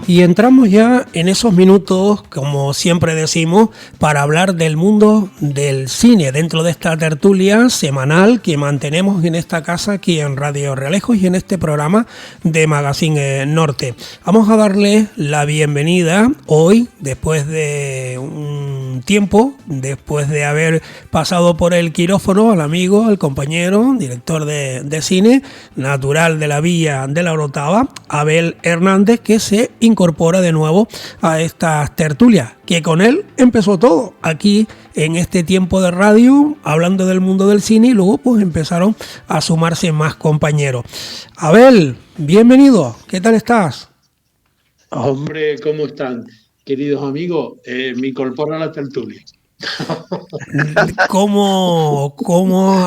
Y entramos ya en esos minutos, como siempre decimos, para hablar del mundo del cine, dentro de esta tertulia semanal que mantenemos en esta casa, aquí en Radio Realejos y en este programa de Magazine Norte. Vamos a darle la bienvenida hoy, después de un tiempo, después de haber pasado por el quirófano, al amigo, al compañero, director de cine, natural de la Villa de la Orotava, Abel Hernández, que se incorpora de nuevo a estas tertulias, que con él empezó todo, aquí en este tiempo de radio, hablando del mundo del cine, y luego pues empezaron a sumarse más compañeros. Abel, bienvenido, ¿qué tal estás? Hombre, ¿cómo están? Queridos amigos, me incorporo a la tertulia. ¿Cómo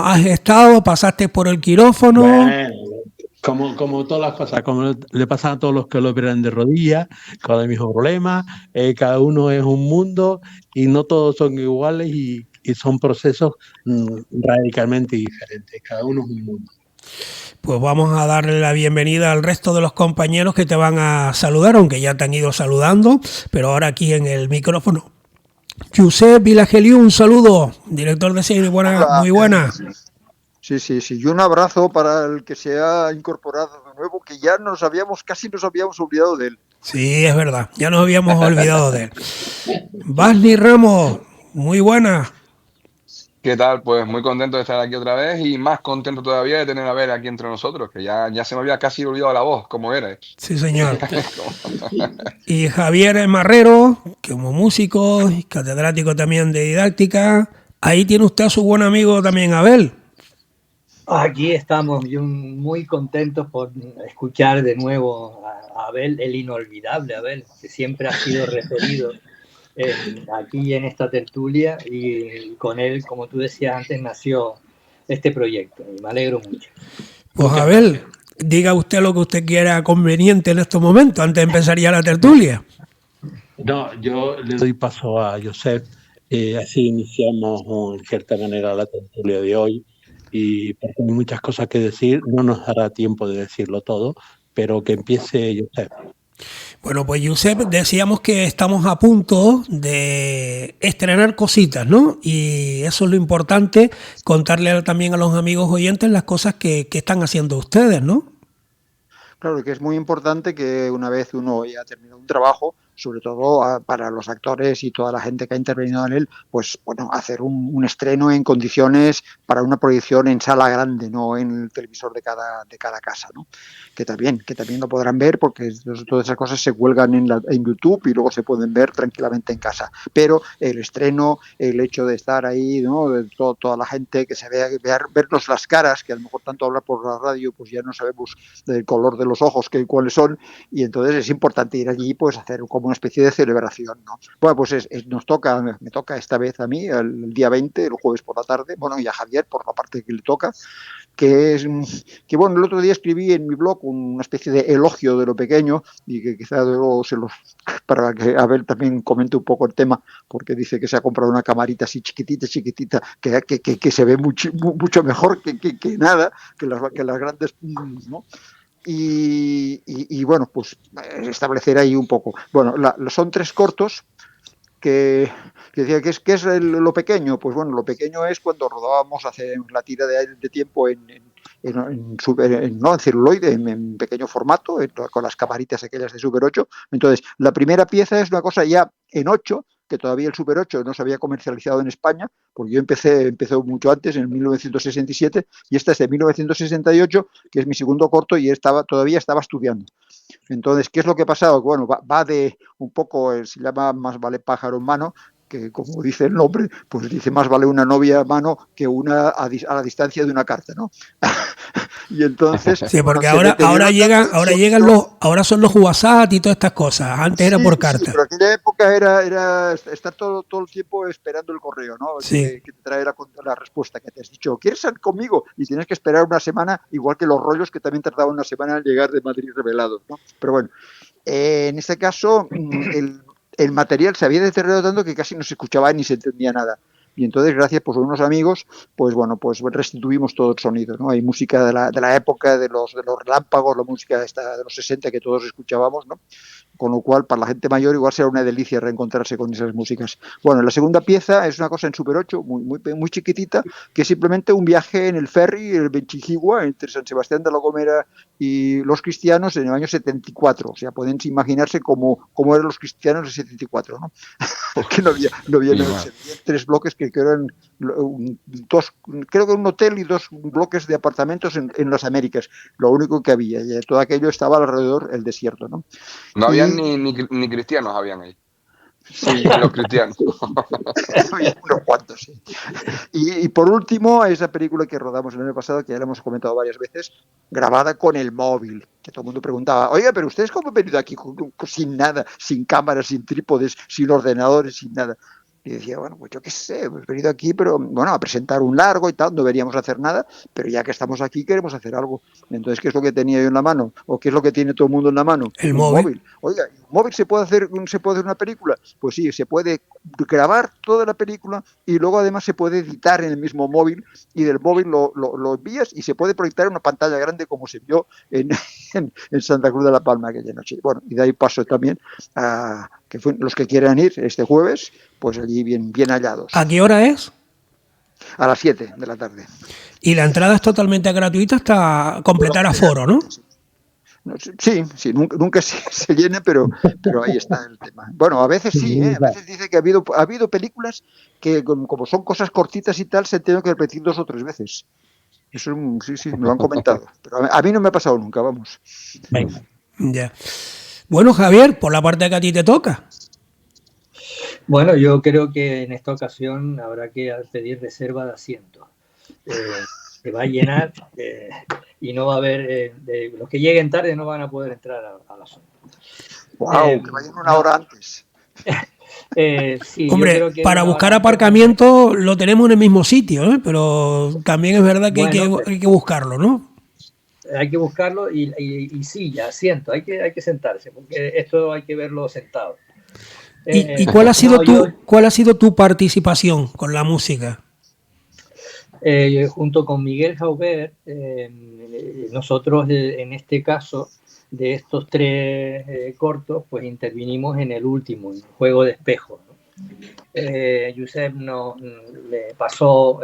has estado? ¿Pasaste por el quirófano? Bueno, como todas las cosas, como le pasan a todos los que lo operan de rodillas, con el mismo problema, cada uno es un mundo y no todos son iguales y son procesos radicalmente diferentes, cada uno es un mundo. Pues vamos a darle la bienvenida al resto de los compañeros que te van a saludar, aunque ya te han ido saludando, pero ahora aquí en el micrófono. Josep Vilageliu, un saludo, director de cine, muy buena. Sí. Y un abrazo para el que se ha incorporado de nuevo, que ya casi nos habíamos olvidado de él. Sí, es verdad, ya nos habíamos olvidado de él. Vasni Ramos, muy buena. ¿Qué tal? Pues muy contento de estar aquí otra vez y más contento todavía de tener a Ver aquí entre nosotros, que ya se me había casi olvidado la voz, como era. Sí, señor. Y Javier Marrero, que como músico y catedrático también de didáctica, ahí tiene usted a su buen amigo también, Abel. Aquí estamos, muy contentos por escuchar de nuevo a Abel, el inolvidable Abel, que siempre ha sido referido aquí en esta tertulia, y con él, como tú decías antes, nació este proyecto y me alegro mucho. Pues Abel, diga usted lo que usted quiera conveniente en estos momentos, antes de empezar ya la tertulia. No, yo le doy paso a Josep, así iniciamos en cierta manera la tertulia de hoy, y porque hay muchas cosas que decir, no nos dará tiempo de decirlo todo, pero que empiece Josep. Bueno, pues Josep, decíamos que estamos a punto de estrenar cositas, ¿no? Y eso es lo importante, contarle también a los amigos oyentes las cosas que están haciendo ustedes, ¿no? Claro, que es muy importante que una vez uno ya ha terminado un trabajo, sobre todo para los actores y toda la gente que ha intervenido en él, pues bueno, hacer un estreno en condiciones para una proyección en sala grande, no en el televisor de cada casa, ¿no? Que también lo podrán ver, porque todas esas cosas se cuelgan en YouTube y luego se pueden ver tranquilamente en casa. Pero el estreno, el hecho de estar ahí, ¿no? De toda la gente, que se vea, vernos las caras, que a lo mejor tanto hablar por la radio, pues ya no sabemos del color de los ojos cuáles son, y entonces es importante ir allí, pues hacer como una especie de celebración, ¿no? Bueno, pues me toca esta vez a mí, el día 20, el jueves por la tarde, bueno, y a Javier por la parte que le toca, que bueno, el otro día escribí en mi blog una especie de elogio de lo pequeño, y que quizá luego para que Abel también comente un poco el tema, porque dice que se ha comprado una camarita así chiquitita, que se ve mucho mejor que nada, que las grandes, ¿no? Y bueno, pues establecer ahí un poco. Bueno, son 3 cortos que decía que es lo pequeño. Pues bueno, lo pequeño es cuando rodábamos hace la tira de tiempo en celuloide, en pequeño formato, con las camaritas aquellas de Super 8. Entonces, la primera pieza es una cosa ya en 8, que todavía el Super 8 no se había comercializado en España, porque yo empecé mucho antes, en 1967, y esta es de 1968, que es mi segundo corto, y todavía estaba estudiando. Entonces, ¿qué es lo que ha pasado? Bueno, va de un poco, se llama Más vale pájaro en mano, que como dice el nombre, pues dice más vale una novia a mano que una a la distancia de una carta, ¿no? Y entonces, sí, porque ahora son los WhatsApp y todas estas cosas. Antes era por carta. Sí, pero en aquella época era estar todo el tiempo esperando el correo, ¿no? Sí. Que te trae la respuesta, que te has dicho, ¿quieres salir conmigo? Y tienes que esperar una semana, igual que los rollos que también tardaban una semana en llegar de Madrid revelados, ¿no? Pero bueno, en este caso el material se había deteriorado tanto que casi no se escuchaba ni se entendía nada. Y entonces, gracias pues, a unos amigos, pues bueno, pues restituimos todo el sonido, ¿no? Hay música de la época de los relámpagos, la música esta de los 60 que todos escuchábamos, ¿no? Con lo cual, para la gente mayor, igual será una delicia reencontrarse con esas músicas. Bueno, la segunda pieza es una cosa en Super 8, muy chiquitita, que es simplemente un viaje en el ferry, el Benchijigua, entre San Sebastián de la Gomera y los cristianos en el año 74. O sea, pueden imaginarse cómo eran los cristianos en 74, ¿no? Que no había nada, tres bloques que eran creo que un hotel y 2 bloques de apartamentos en las Américas, lo único que había, y todo aquello estaba alrededor del desierto, ¿no? No habían ni cristianos, habían ahí. Sí. Los cristianos. Había unos cuantos, sí. Y por último, esa película que rodamos el año pasado, que ya la hemos comentado varias veces, grabada con el móvil, que todo el mundo preguntaba, oiga, pero ustedes cómo han venido aquí sin nada, sin cámaras, sin trípodes, sin ordenadores, sin nada. Y decía, bueno, pues yo qué sé, hemos venido aquí, pero bueno, a presentar un largo y tal, no deberíamos hacer nada, pero ya que estamos aquí queremos hacer algo. Entonces, ¿qué es lo que tenía yo en la mano? ¿O qué es lo que tiene todo el mundo en la mano? El Un móvil. móvil. Oiga, ¿un móvil se puede hacer una película? Pues sí, se puede grabar toda la película y luego además se puede editar en el mismo móvil y del móvil lo envías y se puede proyectar en una pantalla grande como se vio en Santa Cruz de la Palma aquella noche. Bueno, y de ahí paso también a que los que quieran ir este jueves, pues allí bien hallados. ¿A qué hora es? A las 7 de la tarde. Y la entrada es totalmente gratuita hasta completar aforo, ¿no? Sí, nunca se llena, pero ahí está el tema. Bueno, a veces sí, a veces dice que ha habido películas que como son cosas cortitas y tal, se han tenido que repetir 2 o 3 veces. Eso sí, me lo han comentado. Pero a mí no me ha pasado nunca, vamos. Venga. Ya. Bueno, Javier, por la parte que a ti te toca. Bueno, yo creo que en esta ocasión habrá que pedir reserva de asientos. Se va a llenar y no va a haber, los que lleguen tarde no van a poder entrar a la zona. ¡Wow! Que vayan una hora antes. Sí, hombre, yo creo que para buscar aparcamiento lo tenemos en el mismo sitio, pero también es verdad que hay que buscarlo, ¿no? Hay que buscarlo y silla, asiento, hay que sentarse, porque esto hay que verlo sentado. ¿Y cuál ha sido tu participación con la música? Junto con Miguel Jaubert, nosotros en este caso, de estos 3 cortos, pues intervinimos en el último, en Juego de Espejos, ¿no? Josep le pasó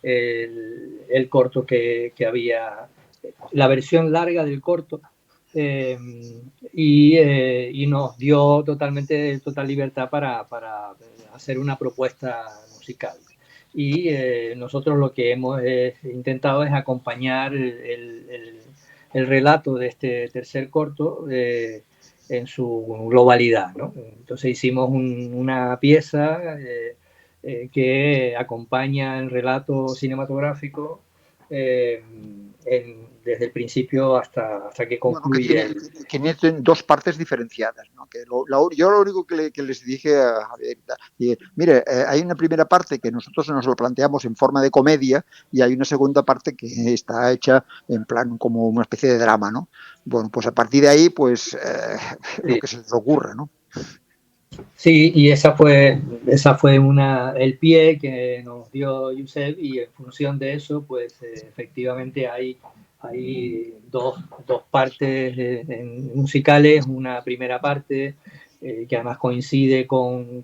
el corto que había, la versión larga del corto, y nos dio total libertad para hacer una propuesta musical. Y nosotros lo que hemos intentado es acompañar el relato de este tercer corto en su globalidad, ¿no? Entonces hicimos una pieza que acompaña el relato cinematográfico desde el principio hasta que concluye. Bueno, que tienen 2 partes diferenciadas, ¿no? Que yo lo único que les dije a Javier, mire, hay una primera parte que nosotros nos lo planteamos en forma de comedia y hay una segunda parte que está hecha en plan como una especie de drama, ¿no? Bueno, pues a partir de ahí, pues lo que se les ocurra, ¿no? Sí, y esa fue el pie que nos dio Josep, y en función de eso, pues efectivamente hay 2 partes musicales, una primera parte que además coincide con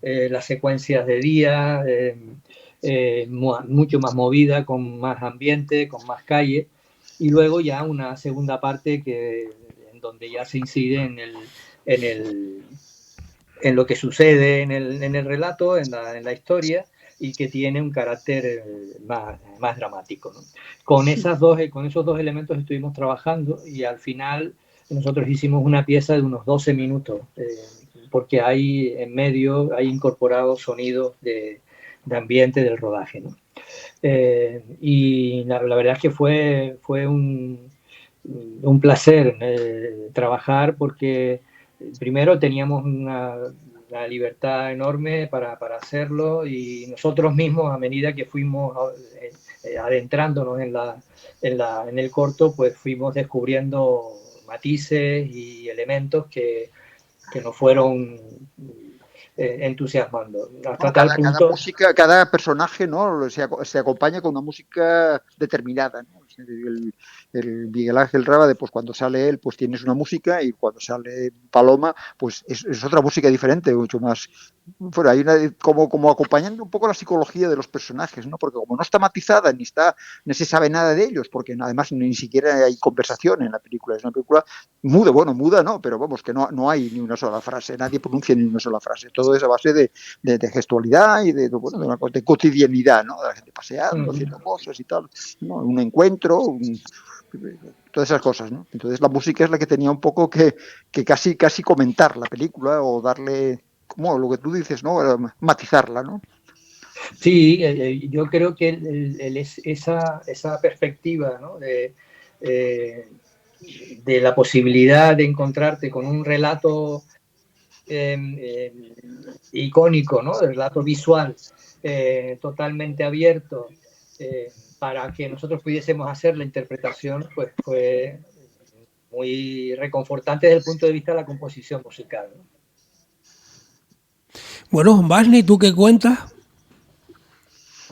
las secuencias de día, mucho más movida, con más ambiente, con más calle, y luego ya una segunda parte en donde ya se incide en lo que sucede en el relato, en la historia, y que tiene un carácter más dramático, ¿no? Con esos 2 elementos estuvimos trabajando, y al final nosotros hicimos una pieza de unos 12 minutos, porque hay en medio, hay incorporados sonidos de ambiente del rodaje, ¿no? Y la verdad es que fue un placer trabajar, porque primero teníamos una libertad enorme para hacerlo, y nosotros mismos, a medida que fuimos adentrándonos en el corto, pues fuimos descubriendo matices y elementos que nos fueron entusiasmando. Hasta Bueno, tal cada punto. música, cada personaje, ¿no? Se acompaña con una música determinada, ¿no? El Miguel Ángel Rábade, pues cuando sale él, pues tienes una música, y cuando sale Paloma, pues es otra música diferente, mucho más. Bueno, hay como acompañando un poco la psicología de los personajes, ¿no? Porque como no está matizada ni se sabe nada de ellos, porque además ni siquiera hay conversación en la película, es una película muda, bueno, muda no, pero vamos, que no hay ni una sola frase, nadie pronuncia ni una sola frase, todo es a base de gestualidad y de cotidianidad, ¿no? De la gente paseando, haciendo cosas y tal, ¿no? Un encuentro, todas esas cosas, ¿no? Entonces la música es la que tenía un poco que casi comentar la película, o darle, como lo que tú dices, ¿no? Matizarla, ¿no? Sí, yo creo que esa perspectiva, ¿no? de la posibilidad de encontrarte con un relato icónico, ¿no? El relato visual totalmente abierto, para que nosotros pudiésemos hacer la interpretación, pues fue muy reconfortante desde el punto de vista de la composición musical, ¿no? Bueno, Barney, ¿tú qué cuentas?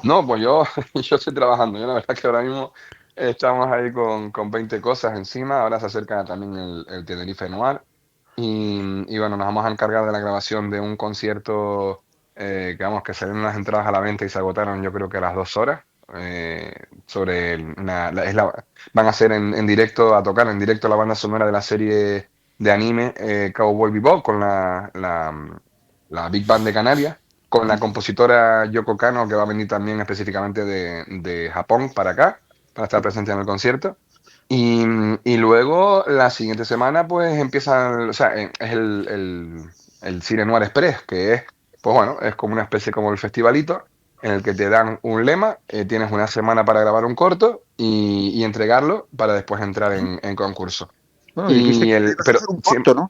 No, pues yo estoy trabajando. Yo la verdad que ahora mismo estamos ahí con 20 cosas encima. Ahora se acerca también el Tenerife Noir. Y bueno, nos vamos a encargar de la grabación de un concierto que salieron las entradas a la venta y se agotaron, yo creo que a las 2 horas. Van a hacer en directo, a tocar en directo la banda sonora de la serie de anime Cowboy Bebop con la Big Band de Canarias, con la compositora Yoko Kanno, que va a venir también específicamente de Japón para acá, para estar presente en el concierto. Y luego la siguiente semana pues empieza, o sea, es el Cine Noir Express, que es, pues bueno, es como una especie como el festivalito en el que te dan un lema, tienes una semana para grabar un corto y entregarlo para después entrar en concurso. Bueno, dijiste que ibas a Pero hacer un corto, ¿no?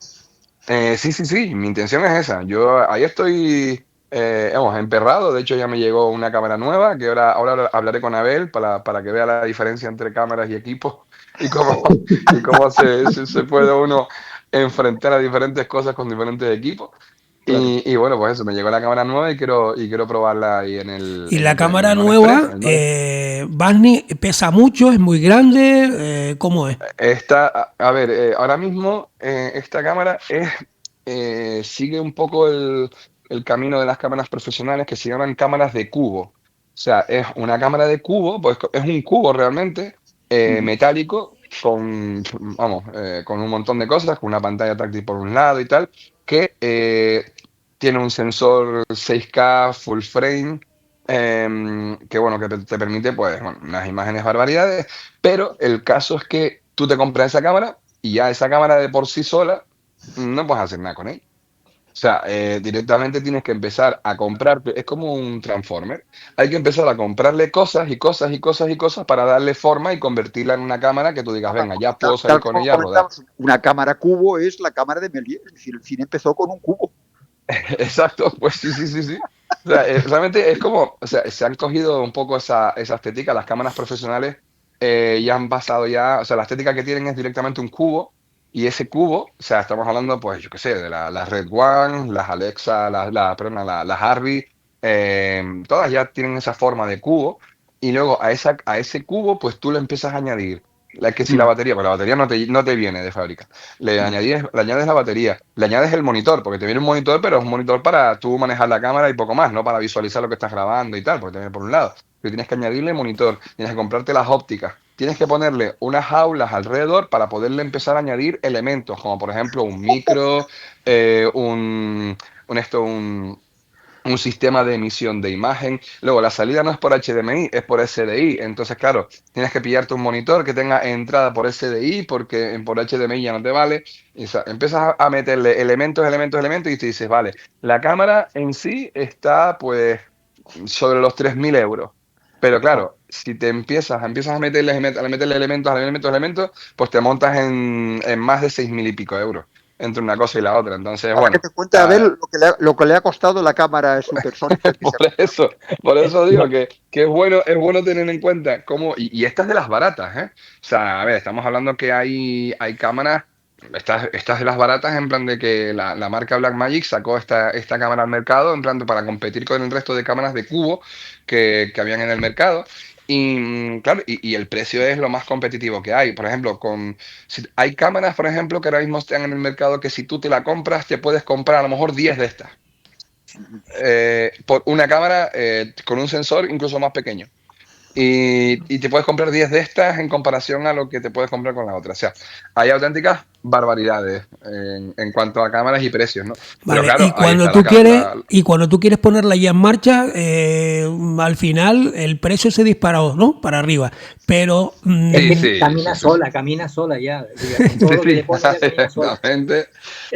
sí, mi intención es esa. Yo ahí estoy, emperrado. De hecho, ya me llegó una cámara nueva, que ahora hablaré con Abel para que vea la diferencia entre cámaras y equipos y cómo se puede uno enfrentar a diferentes cosas con diferentes equipos. Claro. Y bueno, pues eso, me llegó la cámara nueva y quiero probarla ahí en Y la en el cámara Noir Express. nueva, Barney, pesa mucho, es muy grande, ¿cómo es? A ver, ahora mismo esta cámara sigue un poco el camino de las cámaras profesionales que se llaman cámaras de cubo. O sea, es una cámara de cubo, pues es un cubo realmente metálico con un montón de cosas, con una pantalla táctil por un lado y tal, que tiene un sensor 6K full frame, que bueno, que te permite pues bueno, unas imágenes barbaridades, pero el caso es que tú te compras esa cámara y ya esa cámara de por sí sola no puedes hacer nada con ella. O sea, directamente tienes que empezar a comprar, es como un transformer, hay que empezar a comprarle cosas y cosas y cosas y cosas para darle forma y convertirla en una cámara que tú digas, venga, ya puedo salir Tal con como ella a rodar. comentabas, una cámara cubo es la cámara de Méliès, es decir, el cine empezó con un cubo. Exacto, pues sí. O sea, realmente es como, o sea, se han cogido un poco esa estética, las cámaras profesionales ya han pasado ya, o sea, la estética que tienen es directamente un cubo y ese cubo, o sea, estamos hablando, pues, yo qué sé, de las Red One, las Alexa, perdón, las Harvey, todas ya tienen esa forma de cubo y luego a ese cubo, pues tú le empiezas a añadir, que si la batería, pues la batería no te viene de fábrica. Le añades la batería, le añades el monitor, porque te viene un monitor, pero es un monitor para tú manejar la cámara y poco más, no para visualizar lo que estás grabando y tal, porque te viene por un lado. Pero tienes que añadirle monitor, tienes que comprarte las ópticas, tienes que ponerle unas jaulas alrededor para poderle empezar a añadir elementos, como por ejemplo un micro, eh, un, un sistema de emisión de imagen. Luego, la salida no es por HDMI, es por SDI. Entonces, claro, tienes que pillarte un monitor que tenga entrada por SDI porque por HDMI ya no te vale. Y, o sea, empiezas a meterle elementos y te dices, vale, la cámara en sí está pues sobre los 3.000 euros. Pero claro, si empiezas a meterle elementos, pues te montas en más de 6.000 y pico euros entre una cosa y la otra. Entonces, Para que bueno, te cuente Abel lo que le ha costado la cámara supersónica que por se ha comprado. eso, por eso digo que es bueno tener en cuenta cómo, y estas de las baratas, ¿eh? O sea, a ver, estamos hablando que hay cámaras estas de las baratas, en plan de que la marca Blackmagic sacó esta cámara al mercado, en plan para competir con el resto de cámaras de cubo que habían en el mercado. Y claro, y el precio es lo más competitivo que hay. Por ejemplo, hay cámaras, por ejemplo, que ahora mismo están en el mercado que si tú te la compras, te puedes comprar a lo mejor 10 de estas. Por una cámara con un sensor incluso más pequeño. Y te puedes comprar 10 de estas en comparación a lo que te puedes comprar con la otra. O sea, hay auténticas barbaridades en cuanto a cámaras y precios, ¿no? Pero Vale, claro, y cuando tú quieres, y cuando tú quieres ponerla ya en marcha, al final el precio se disparó, ¿no? Para arriba. Pero camina sola ya. Todo lo que le pones ya camina sola. Exactamente.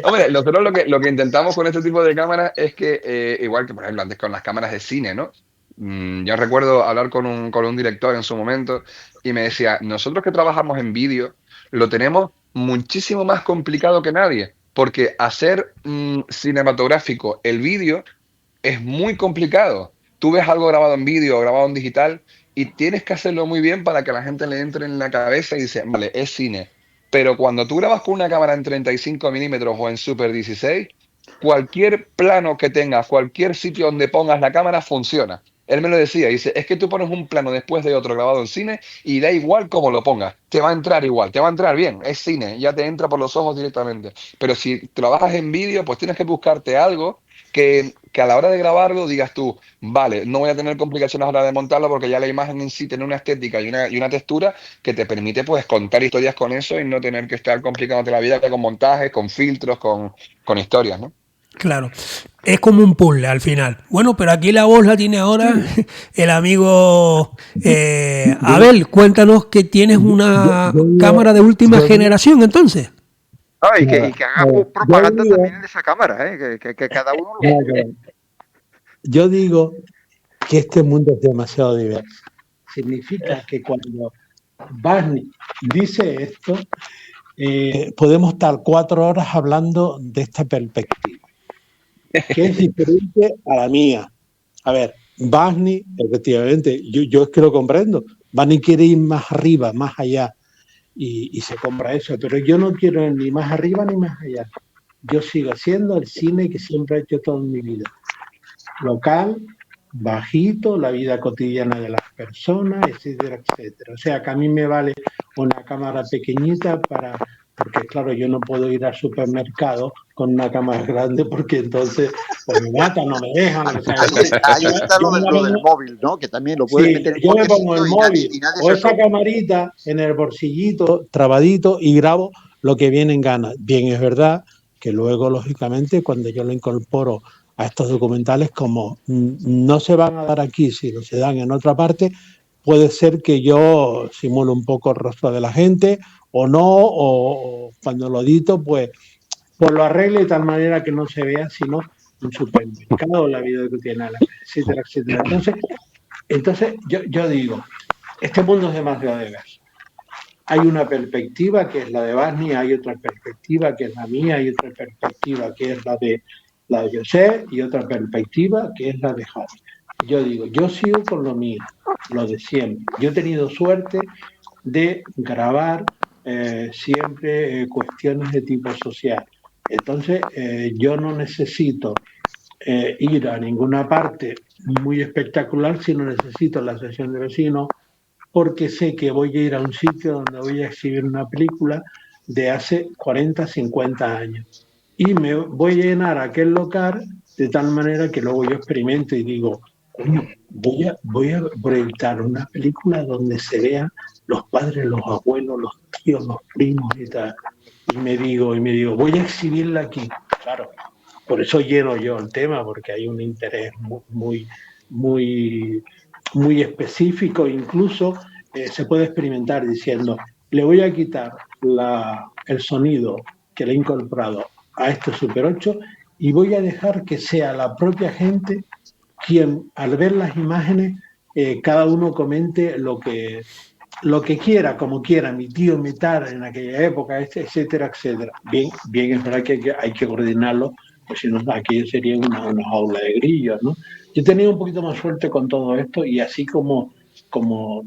Hombre, nosotros lo que intentamos con este tipo de cámaras es que, igual que por ejemplo antes con las cámaras de cine, ¿no? Yo recuerdo hablar con un director en su momento y me decía, nosotros que trabajamos en vídeo lo tenemos muchísimo más complicado que nadie, porque hacer cinematográfico el vídeo es muy complicado. Tú ves algo grabado en vídeo o grabado en digital y tienes que hacerlo muy bien para que a la gente le entre en la cabeza y dice, vale, es cine. Pero cuando tú grabas con una cámara en 35 milímetros o en Super 16, cualquier plano que tengas, cualquier sitio donde pongas la cámara funciona. Él me lo decía, dice, es que tú pones un plano después de otro grabado en cine y da igual cómo lo pongas, te va a entrar igual, te va a entrar bien, es cine, ya te entra por los ojos directamente. Pero si trabajas en vídeo, pues tienes que buscarte algo que a la hora de grabarlo digas tú, vale, no voy a tener complicaciones a la hora de montarlo porque ya la imagen en sí tiene una estética y una textura que te permite pues contar historias con eso y no tener que estar complicándote la vida con montajes, con filtros, con historias, ¿no? Claro, es como un puzzle al final. Bueno, pero aquí la voz la tiene ahora el amigo Abel. Cuéntanos que tienes una cámara de última generación, entonces. Y que haga propaganda también de esa cámara, que cada uno lo... Yo digo que este mundo es demasiado diverso. Significa que cuando Barney dice esto, podemos estar 4 horas hablando de esta perspectiva, que es diferente a la mía. A ver, Barney, efectivamente, yo es que lo comprendo. Barney quiere ir más arriba, más allá, y se compra eso, pero yo no quiero ir ni más arriba ni más allá. Yo sigo haciendo el cine que siempre he hecho toda mi vida. Local, bajito, la vida cotidiana de las personas, etcétera, etcétera. O sea, que a mí me vale una cámara pequeñita porque claro, yo no puedo ir al supermercado con una cámara grande porque entonces pues me matan, no me dejan. O sea, ahí está lo del móvil, ¿no? Que también lo puedes meter en yo me pongo el móvil o esa camarita en el bolsillito, trabadito, y grabo lo que viene en gana. Bien, es verdad que luego, lógicamente, cuando yo lo incorporo a estos documentales, como no se van a dar aquí, sino se dan en otra parte, puede ser que yo simule un poco el rostro de la gente o no, o cuando lo edito, pues lo arregle de tal manera que no se vea sino un supermercado, la vida cotidiana, etcétera, etcétera. Entonces yo digo, este mundo es demasiado diverso. Hay una perspectiva que es la de Barney, hay otra perspectiva que es la mía, hay otra perspectiva que es la de José y otra perspectiva que es la de Javi. Yo digo, yo sigo con lo mío, lo de siempre. Yo he tenido suerte de grabar siempre cuestiones de tipo social. Entonces, yo no necesito ir a ninguna parte muy espectacular, sino necesito la asociación de vecinos, porque sé que voy a ir a un sitio donde voy a exhibir una película de hace 40, 50 años. Y me voy a llenar aquel local de tal manera que luego yo experimento y digo, voy a proyectar una película donde se vean los padres, los abuelos, los tíos, los primos y tal. Y me digo, voy a exhibirla aquí. Claro, por eso lleno yo el tema, porque hay un interés muy específico. Incluso se puede experimentar diciendo, le voy a quitar el sonido que le he incorporado a este Super 8 y voy a dejar que sea la propia gente quien, al ver las imágenes, cada uno comente lo que quiera, como quiera, mi tío metal en aquella época, etcétera, etcétera. Bien, es verdad que hay que coordinarlo, pues si no, aquello sería una jaula de grillos, ¿no? Yo he tenido un poquito más suerte con todo esto y así como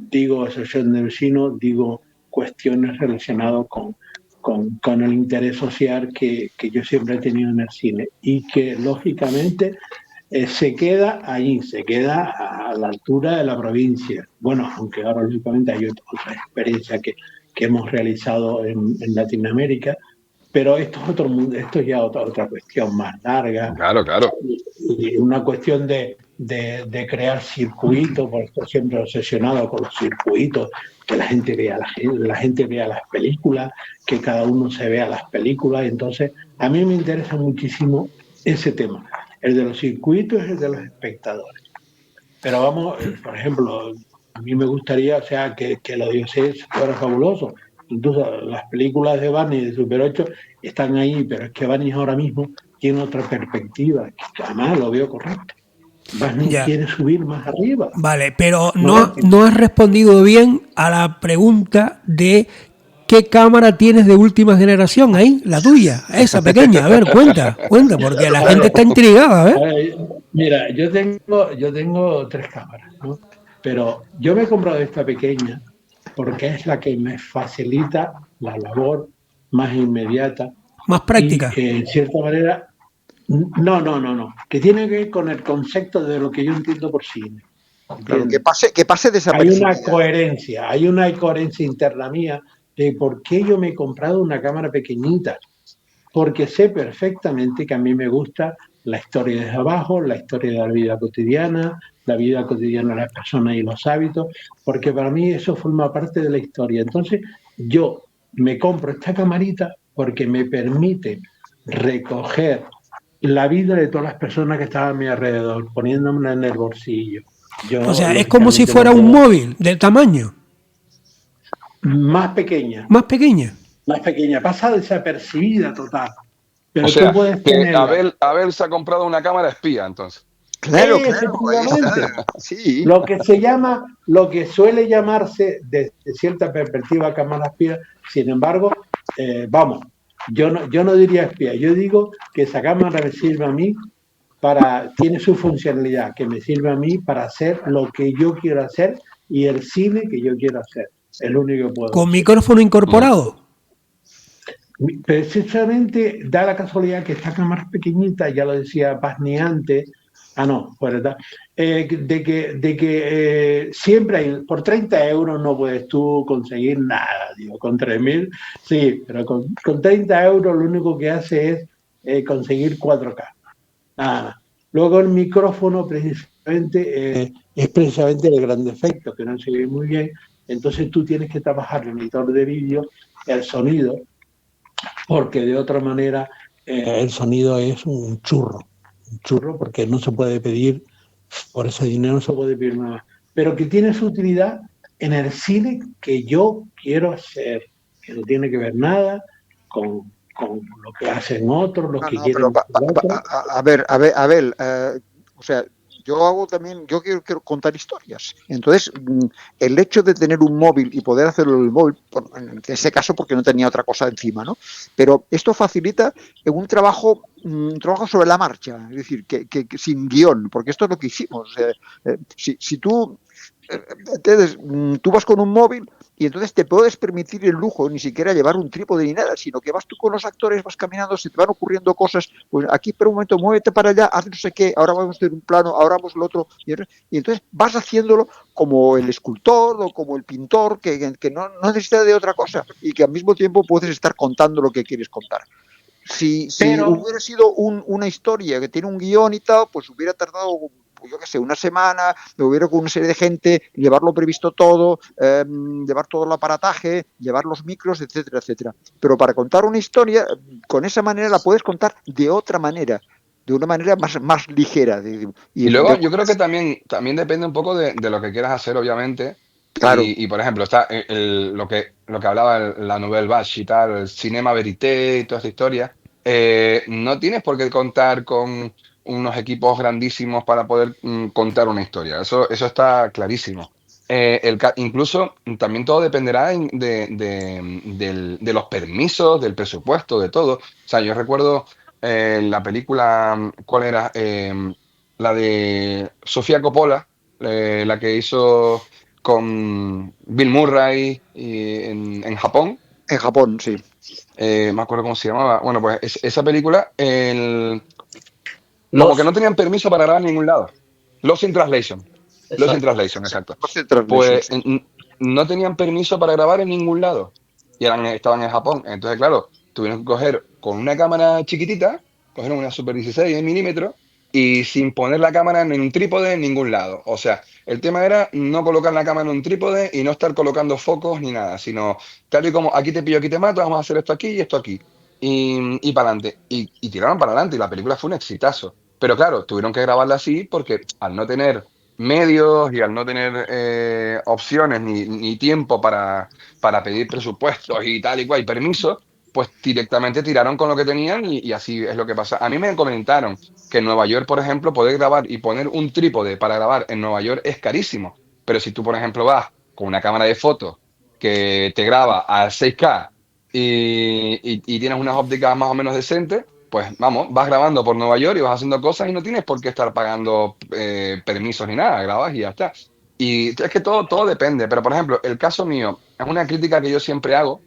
digo asociación de vecinos, digo cuestiones relacionadas con con el interés social que yo siempre he tenido en el cine y que lógicamente se queda ahí, se queda a la altura de la provincia. Bueno, aunque ahora lógicamente hay otra experiencia que hemos realizado en Latinoamérica, pero esto es otro mundo, esto es ya otra cuestión más larga, Claro, claro. y una cuestión de crear circuitos, porque estoy siempre obsesionado con los circuitos, que la gente vea las películas, que cada uno se vea las películas. Entonces, a mí me interesa muchísimo ese tema, el de los circuitos y el de los espectadores. Pero vamos, por ejemplo, a mí me gustaría, o sea, que la Diócesis fuera fabuloso. Incluso las películas de Barney de Super 8 están ahí, pero es que Barney ahora mismo tiene otra perspectiva, que además lo veo correcto. Barney Ya. quiere subir más arriba. Vale, pero No, no has respondido bien a la pregunta de qué cámara tienes de última generación ahí, la tuya, esa pequeña. A ver, cuenta, porque la gente está intrigada, a ¿ves? ver, mira, yo tengo 3 cámaras, ¿no? Pero yo me he comprado esta pequeña porque es la que me facilita la labor más inmediata Más y práctica. en cierta manera, no, que tiene que ver con el concepto de lo que yo entiendo por cine. Claro, ¿Entiendes? que pase desapercibida. Hay una coherencia interna mía de por qué yo me he comprado una cámara pequeñita, porque sé perfectamente que a mí me gusta la historia desde abajo, la historia de la vida cotidiana de las personas y los hábitos, porque para mí eso forma parte de la historia. Entonces, yo me compro esta camarita porque me permite recoger la vida de todas las personas que estaban a mi alrededor, poniéndomela en el bolsillo. O Yo, sea, es como si lógicamente, fuera no un puedo. móvil del tamaño, Más pequeña, más pequeña. pasa desapercibida total, O pero tú sea, puedes que tenerla. Abel se ha comprado una cámara espía, entonces. Claro, ahí Efectivamente, está. Sí. lo que suele llamarse desde cierta perspectiva cámara espía. Sin embargo, vamos, yo no diría espía, yo digo que esa cámara me sirve a mí tiene su funcionalidad, que me sirve a mí para hacer lo que yo quiero hacer y el cine que yo quiero hacer, el único que puedo Con hacer. micrófono Mm. incorporado. Precisamente da la casualidad que esta cámara es pequeñita, ya lo decía Pazni antes, no, pues verdad, de que siempre hay, por 30 euros no puedes tú conseguir nada, digo, con 3.000, sí, pero con 30 euros lo único que hace es conseguir 4K, nada. Luego el micrófono es precisamente el gran defecto, que no se ve muy bien, entonces tú tienes que trabajar el editor de vídeo, el sonido, porque de otra manera el sonido es un churro porque no se puede pedir, por ese dinero no se puede pedir nada, pero que tiene su utilidad en el cine que yo quiero hacer, que no tiene que ver nada con lo que hacen otros, los No, que no, pero quieren hacer otros. Abel, o sea, yo quiero contar historias. Entonces, el hecho de tener un móvil y poder hacerlo en el móvil, en ese caso porque no tenía otra cosa encima, ¿no? Pero esto facilita un trabajo sobre la marcha, es decir, que sin guión, porque esto es lo que hicimos. Si tú entonces, tú vas con un móvil y entonces te puedes permitir el lujo ni siquiera llevar un trípode ni nada, sino que vas tú con los actores, vas caminando, se te van ocurriendo cosas, pues aquí por un momento muévete para allá, haz no sé qué, ahora vamos a hacer un plano, ahora vamos lo otro, y entonces vas haciéndolo como el escultor o como el pintor, que no necesita de otra cosa y que al mismo tiempo puedes estar contando lo que quieres contar. Si Pero hubiera sido una historia que tiene un guión y tal, pues hubiera tardado, pues yo qué sé, una semana, me hubiera con una serie de gente, llevarlo previsto todo, llevar todo el aparataje, llevar los micros, etcétera, etcétera. Pero para contar una historia, con esa manera la puedes contar de otra manera, de una manera más ligera. Y luego yo creo que también depende un poco de lo que quieras hacer, obviamente. Claro, Y, por ejemplo, está lo que hablaba la Nouvelle Vache y tal, el Cinema Verité y toda esta historia. No tienes por qué contar con unos equipos grandísimos para poder contar una historia. Eso está clarísimo. Incluso también todo dependerá de los permisos, del presupuesto, de todo. O sea, yo recuerdo la película, ¿cuál era? La de Sofía Coppola, la que hizo con Bill Murray en Japón. En Japón, sí. Me acuerdo cómo se llamaba. Bueno, pues esa película, como Los, que no tenían permiso para grabar en ningún lado. Lost in Translation. Lost in exacto. Translation, exacto. Lost in Translation, Pues sí. no tenían permiso para grabar en ningún lado. Y estaban en Japón. Entonces, claro, tuvieron que coger con una cámara chiquitita, cogieron una Super 16 milímetros y sin poner la cámara en un trípode en ningún lado. O sea, el tema era no colocar la cámara en un trípode y no estar colocando focos ni nada, sino tal y como aquí te pillo, aquí te mato, vamos a hacer esto aquí y esto aquí. Y para adelante. Y tiraron para adelante y la película fue un exitazo. Pero claro, tuvieron que grabarla así porque al no tener medios y al no tener opciones ni tiempo para pedir presupuestos y tal y cual, y permisos, pues directamente tiraron con lo que tenían y así es lo que pasa. A mí me comentaron que en Nueva York, por ejemplo, poder grabar y poner un trípode para grabar en Nueva York es carísimo. Pero si tú, por ejemplo, vas con una cámara de fotos que te graba a 6K y tienes unas ópticas más o menos decentes, pues vamos, vas grabando por Nueva York y vas haciendo cosas y no tienes por qué estar pagando permisos ni nada, grabas y ya está. Y es que todo depende, pero por ejemplo, el caso mío es una crítica que yo siempre hago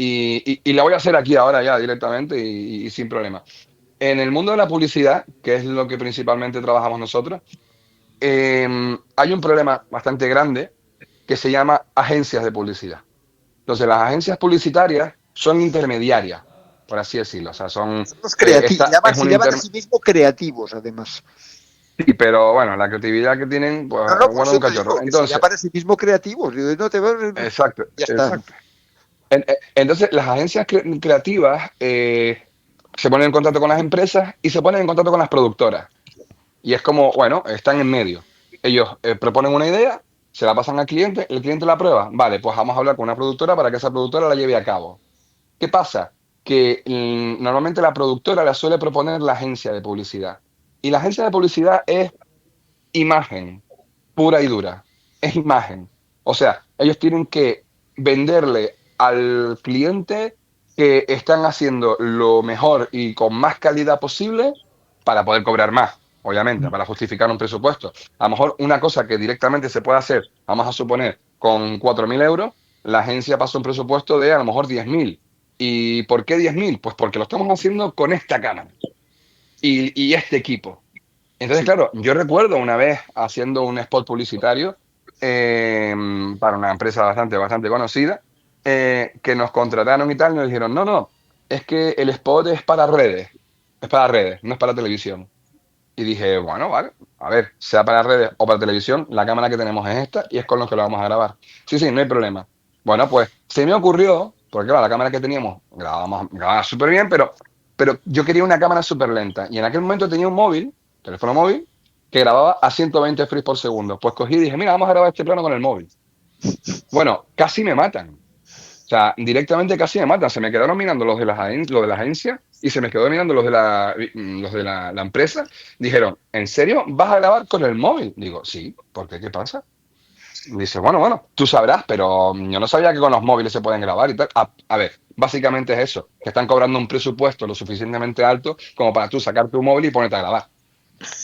y la voy a hacer aquí ahora ya directamente y sin problema. En el mundo de la publicidad, que es lo que principalmente trabajamos nosotros, hay un problema bastante grande que se llama agencias de publicidad. Entonces, las agencias publicitarias son intermediarias, por así decirlo. O sea, Son los creativos, esta es se una llaman a sí mismos creativos, además. sí, pero bueno, la creatividad que tienen, pues No, no, por bueno, eso un te cachorro. digo, que se Entonces, llaman a sí mismos creativos. Digo, no te exacto, ya está. exacto. Entonces, las agencias creativas se ponen en contacto con las empresas y se ponen en contacto con las productoras. Y es como, bueno, están en medio. Ellos proponen una idea, se la pasan al cliente, el cliente la aprueba. Vale, pues vamos a hablar con una productora para que esa productora la lleve a cabo. ¿Qué pasa? Que normalmente la productora la suele proponer la agencia de publicidad. Y la agencia de publicidad es imagen, pura y dura. Es imagen. O sea, ellos tienen que venderle al cliente que están haciendo lo mejor y con más calidad posible para poder cobrar más, obviamente, para justificar un presupuesto. A lo mejor una cosa que directamente se puede hacer, vamos a suponer, con 4.000 euros, la agencia pasa un presupuesto de a lo mejor 10.000. ¿Y por qué 10.000? Pues porque lo estamos haciendo con esta cámara y este equipo. Entonces, Sí. claro, yo recuerdo una vez haciendo un spot publicitario para una empresa bastante conocida, que nos contrataron y tal, y nos dijeron, no, es que el spot es para redes, no es para televisión. Y dije, bueno, vale, a ver, sea para redes o para televisión, la cámara que tenemos es esta y es con lo que lo vamos a grabar. Sí, no hay problema. Bueno, pues se me ocurrió, porque claro, la cámara que teníamos grababa súper bien, pero yo quería una cámara súper lenta. Y en aquel momento tenía un móvil, teléfono móvil, que grababa a 120 frames por segundo. Pues cogí y dije, mira, vamos a grabar este plano con el móvil. Bueno, casi me matan. O sea, directamente casi me matan. Se me quedaron mirando los de la agencia y se me quedó mirando los de la empresa. Dijeron, ¿en serio vas a grabar con el móvil? Digo, sí, ¿por qué? ¿Qué pasa? Dice, bueno, tú sabrás, pero yo no sabía que con los móviles se pueden grabar y tal. A ver, básicamente es eso, que están cobrando un presupuesto lo suficientemente alto como para tú sacar tu móvil y ponerte a grabar.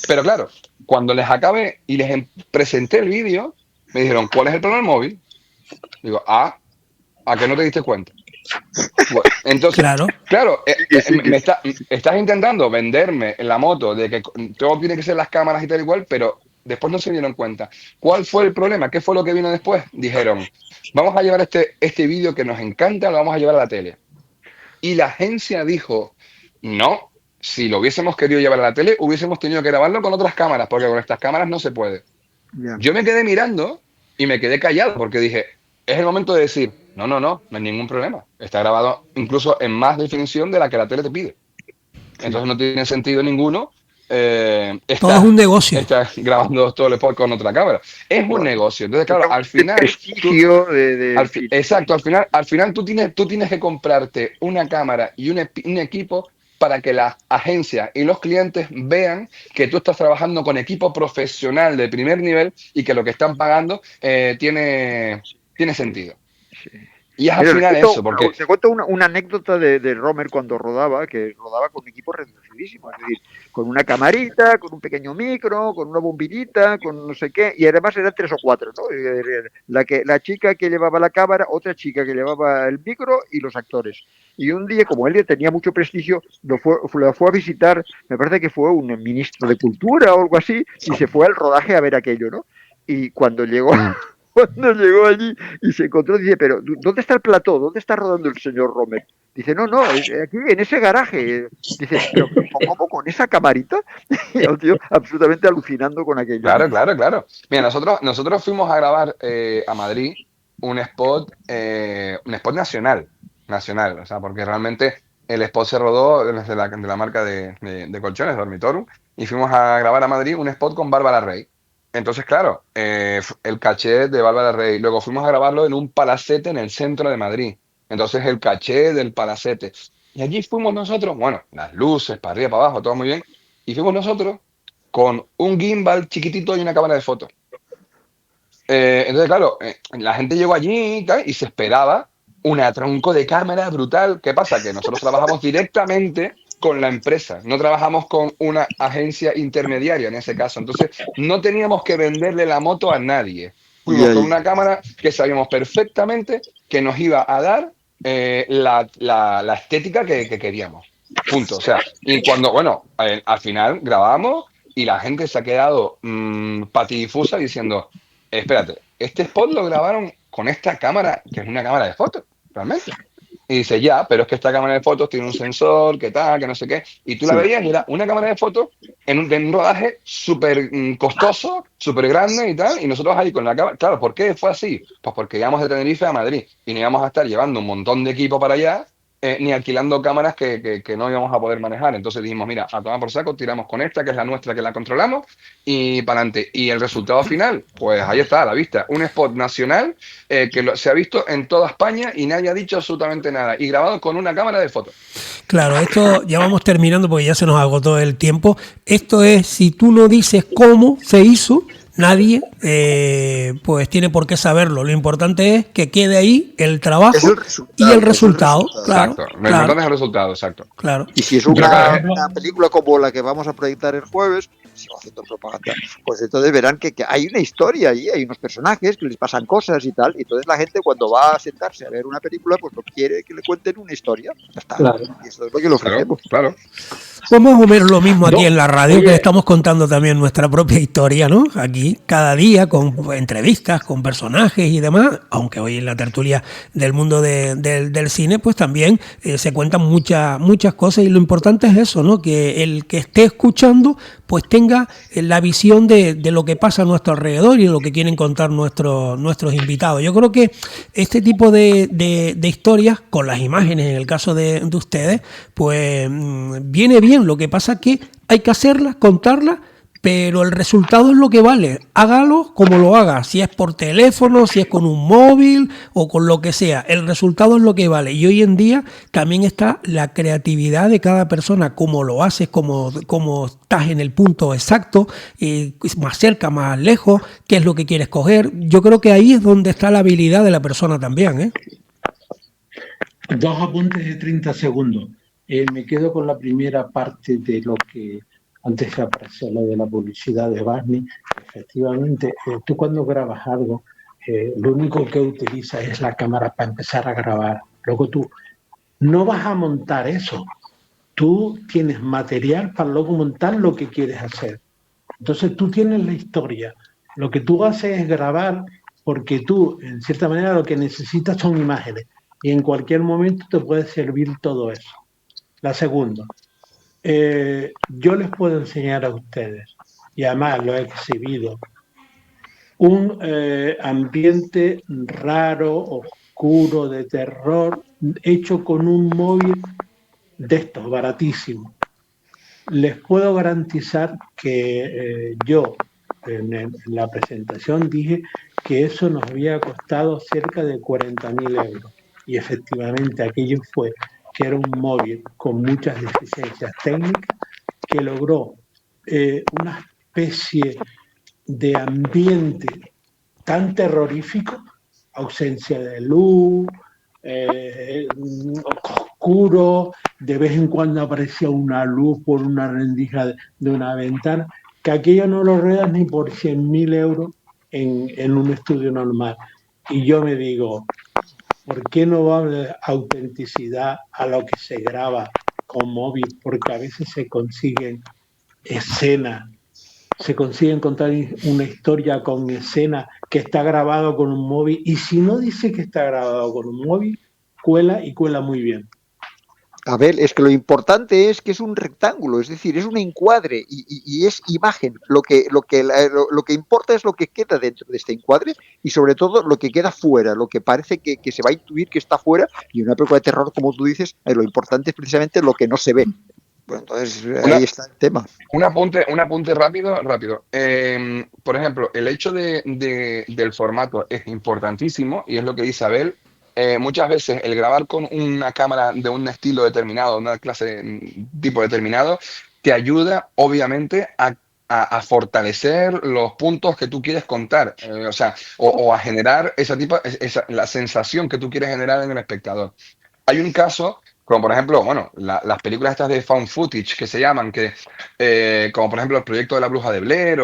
Pero claro, cuando les acabé y les presenté el vídeo, me dijeron, ¿cuál es el problema del móvil? Digo, ¿a que no te diste cuenta? Bueno, entonces, Claro. claro, Sí, que estás intentando venderme en la moto de que todo tiene que ser las cámaras y tal igual, pero después no se dieron cuenta. ¿Cuál fue el problema? ¿Qué fue lo que vino después? Dijeron, vamos a llevar este vídeo que nos encanta, lo vamos a llevar a la tele. Y la agencia dijo, no, si lo hubiésemos querido llevar a la tele, hubiésemos tenido que grabarlo con otras cámaras, porque con estas cámaras no se puede. ya. Yo me quedé mirando y me quedé callado porque dije, es el momento de decir, no hay ningún problema. Está grabado incluso en más definición de la que la tele te pide. Entonces no tiene sentido ninguno Todo es un negocio. estar grabando todo el spot con otra cámara. Es un Bueno, negocio. Entonces, claro, al de final... prestigio exacto, al final tú tienes que comprarte una cámara y un equipo para que las agencias y los clientes vean que tú estás trabajando con equipo profesional de primer nivel y que lo que están pagando tiene sentido. Y es al Mira, final eso, porque te cuento una anécdota de Romer cuando rodaba, que rodaba con un equipo reducidísimo, es decir, con una camarita, con un pequeño micro, con una bombillita, con no sé qué, y además eran 3 o 4, ¿no? La chica que llevaba la cámara, otra chica que llevaba el micro y los actores. Y un día, como él tenía mucho prestigio, lo fue a visitar, me parece que fue un ministro de Cultura o algo así, y se fue al rodaje a ver aquello, ¿no? Y cuando llegó, cuando llegó allí y se encontró, dice, pero ¿dónde está el plató? ¿Dónde está rodando el señor Romer? Dice, no, aquí en ese garaje. Dice, pero ¿cómo con esa camarita? Y el tío absolutamente alucinando con aquello, ¿no? claro. Mira, nosotros fuimos a grabar a Madrid un spot nacional, o sea, porque realmente el spot se rodó desde de la marca de colchones, Dormitorum, y fuimos a grabar a Madrid un spot con Bárbara Rey. Entonces, claro, el caché de Bárbara Rey. Luego fuimos a grabarlo en un palacete en el centro de Madrid. Entonces, el caché del palacete. Y allí fuimos nosotros, bueno, las luces, para arriba, para abajo, todo muy bien. Y fuimos nosotros con un gimbal chiquitito y una cámara de fotos. Entonces, claro, la gente llegó allí y tal, y se esperaba una tronco de cámara brutal. ¿Qué pasa? Que nosotros trabajamos directamente con la empresa, no trabajamos con una agencia intermediaria en ese caso. Entonces, no teníamos que venderle la moto a nadie. Fuimos con una cámara que sabíamos perfectamente que nos iba a dar la estética que queríamos. Punto. O sea, y cuando, bueno, al final grabamos y la gente se ha quedado patidifusa diciendo, espérate, este spot lo grabaron con esta cámara, que es una cámara de fotos, realmente. Y dice, ya, pero es que esta cámara de fotos tiene un sensor, que tal, que no sé qué. Y tú la veías y era una cámara de fotos en un rodaje súper costoso, súper grande y tal. Y nosotros ahí con la cámara. Claro, ¿por qué fue así? Pues porque íbamos de Tenerife a Madrid y no íbamos a estar llevando un montón de equipo para allá, ni alquilando cámaras que no íbamos a poder manejar. Entonces dijimos, mira, a tomar por saco, tiramos con esta, que es la nuestra, que la controlamos, y para adelante. Y el resultado final, pues ahí está, a la vista. Un spot nacional se ha visto en toda España y nadie ha dicho absolutamente nada. Y grabado con una cámara de fotos. Claro, esto ya vamos terminando porque ya se nos agotó el tiempo. Esto es, si tú no dices cómo se hizo, nadie pues tiene por qué saberlo. Lo importante es que quede ahí el trabajo y el resultado. Claro, exacto. Lo importante es el resultado, exacto. Claro. Y si es una película como la que vamos a proyectar el jueves, sigo haciendo propaganda, pues entonces verán que hay una historia ahí, hay unos personajes que les pasan cosas y tal, y entonces la gente cuando va a sentarse a ver una película, pues no quiere que le cuenten una historia. Ya está. Claro. Y eso es lo que le ofrecemos. Claro. Pues más o menos lo mismo aquí en la radio, que estamos contando también nuestra propia historia, ¿no? Aquí cada día con entrevistas, con personajes y demás, aunque hoy en la tertulia del mundo del cine, pues también se cuentan muchas cosas, y lo importante es eso, ¿no? Que el que esté escuchando pues tenga la visión de lo que pasa a nuestro alrededor y de lo que quieren contar nuestros invitados. Yo creo que este tipo de historias, con las imágenes en el caso de ustedes, pues viene bien. Lo que pasa es que hay que hacerlas, contarlas, pero el resultado es lo que vale. Hágalo como lo haga, si es por teléfono, si es con un móvil o con lo que sea. El resultado es lo que vale. Y hoy en día también está la creatividad de cada persona, cómo lo haces, cómo estás en el punto exacto, más cerca, más lejos, qué es lo que quieres coger. Yo creo que ahí es donde está la habilidad de la persona también, ¿eh? 2 apuntes de 30 segundos. Me quedo con la primera parte de lo que antes que apareció lo de la publicidad de Barney. Efectivamente, tú cuando grabas algo, lo único que utilizas es la cámara para empezar a grabar. Luego tú no vas a montar eso. Tú tienes material para luego montar lo que quieres hacer. Entonces tú tienes la historia. Lo que tú haces es grabar porque tú, en cierta manera, lo que necesitas son imágenes. Y en cualquier momento te puede servir todo eso. La segunda, yo les puedo enseñar a ustedes, y además lo he exhibido, un ambiente raro, oscuro, de terror, hecho con un móvil de estos, baratísimos. Les puedo garantizar que yo en la presentación dije que eso nos había costado cerca de 40.000 euros. Y efectivamente aquello fue que era un móvil con muchas deficiencias técnicas que logró una especie de ambiente tan terrorífico, ausencia de luz, oscuro, de vez en cuando aparecía una luz por una rendija de una ventana, que aquello no lo ruedas ni por 100.000 euros en un estudio normal. Y yo me digo, ¿por qué no va a haber autenticidad a lo que se graba con móvil? Porque a veces se consiguen escenas, se consiguen contar una historia con escenas que está grabado con un móvil, y si no dice que está grabado con un móvil, cuela y cuela muy bien. A ver, es que lo importante es que es un rectángulo, es decir, es un encuadre y es imagen. Lo que importa es lo que queda dentro de este encuadre y sobre todo lo que queda fuera, lo que parece que se va a intuir que está fuera. Y en una película de terror, como tú dices, lo importante es precisamente lo que no se ve. Bueno, entonces ahí está el tema. Un apunte rápido. Por ejemplo, el hecho del formato es importantísimo y es lo que dice Abel. Muchas veces el grabar con una cámara de un estilo determinado, una clase tipo determinado, te ayuda obviamente a fortalecer los puntos que tú quieres contar, o a generar la sensación que tú quieres generar en el espectador. Hay un caso, como por ejemplo, bueno, las películas estas de found footage que se llaman, como por ejemplo el proyecto de la Bruja de Blair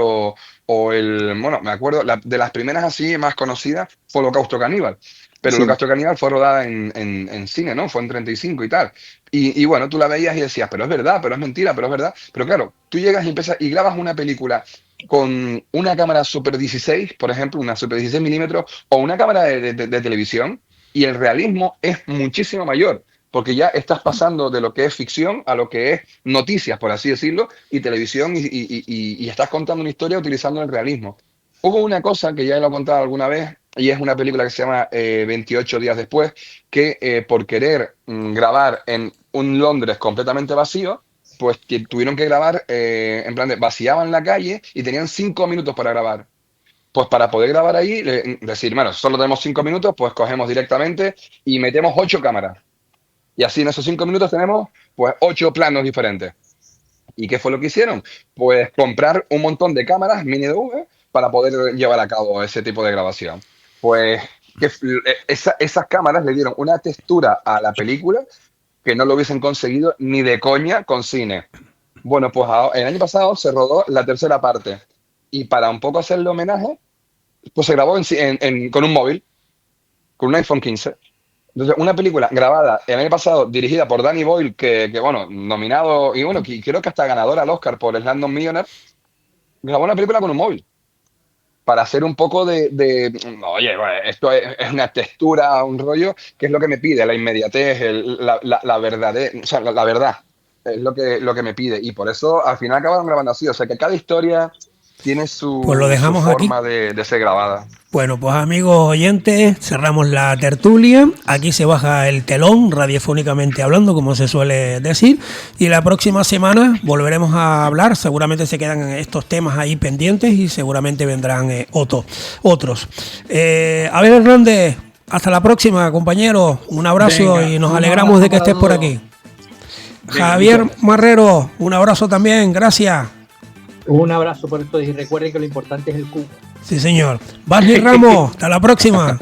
me acuerdo, de las primeras así más conocidas fue Holocausto Caníbal. Pero Sí. Holocausto Caníbal fue rodada en cine, ¿no? Fue en 35 y tal. Y bueno, tú la veías y decías, pero es verdad, pero es mentira, pero es verdad. Pero claro, tú llegas y grabas una película con una cámara Super 16, por ejemplo, una Super 16 milímetros, o una cámara de televisión, y el realismo es muchísimo mayor, porque ya estás pasando de lo que es ficción a lo que es noticias, por así decirlo, y televisión, y estás contando una historia utilizando el realismo. Hubo una cosa que ya lo he contado alguna vez, y es una película que se llama 28 días después, que por querer grabar en un Londres completamente vacío, pues tuvieron que grabar, en plan de vaciaban la calle y tenían 5 minutos para grabar. Pues para poder grabar ahí, decir, bueno, solo tenemos 5 minutos, pues cogemos directamente y metemos 8 cámaras. Y así en esos 5 minutos tenemos pues 8 planos diferentes. ¿Y qué fue lo que hicieron? Pues comprar un montón de cámaras mini DV para poder llevar a cabo ese tipo de grabación. Pues esas cámaras le dieron una textura a la película que no lo hubiesen conseguido ni de coña con cine. Bueno, pues el año pasado se rodó la tercera parte y para un poco hacerle homenaje, pues se grabó con un móvil, con un iPhone 15. Entonces, una película grabada el año pasado, dirigida por Danny Boyle, que bueno, nominado, y bueno, creo que hasta ganador al Oscar por Slumdog Millionaire, grabó una película con un móvil. Para hacer un poco oye, bueno, esto es una textura, un rollo, que es lo que me pide, la inmediatez, la verdad, o sea, la verdad, es lo que me pide. Y por eso al final acabaron grabando así. O sea, que cada historia tiene Pues lo dejamos su forma aquí. de ser grabada. Bueno, pues amigos oyentes, cerramos la tertulia. Aquí se baja el telón, radiofónicamente hablando, como se suele decir. Y la próxima semana volveremos a hablar. Seguramente se quedan estos temas ahí pendientes y seguramente vendrán otros. Abel Hernández, hasta la próxima, compañero. Un abrazo. Venga, y nos alegramos de que estés por aquí. Venga, Javier Marrero, un abrazo también. Gracias. Un abrazo por esto y recuerden que lo importante es el cubo. Sí, señor. Barney Ramos, hasta la próxima.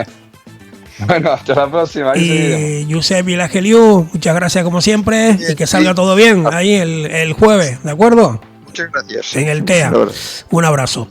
Bueno, hasta la próxima. Y Josep Vilageliu, muchas gracias como siempre. Bien, y que salga todo bien ahí el jueves, ¿de acuerdo? Muchas gracias. En el TEA. Un abrazo.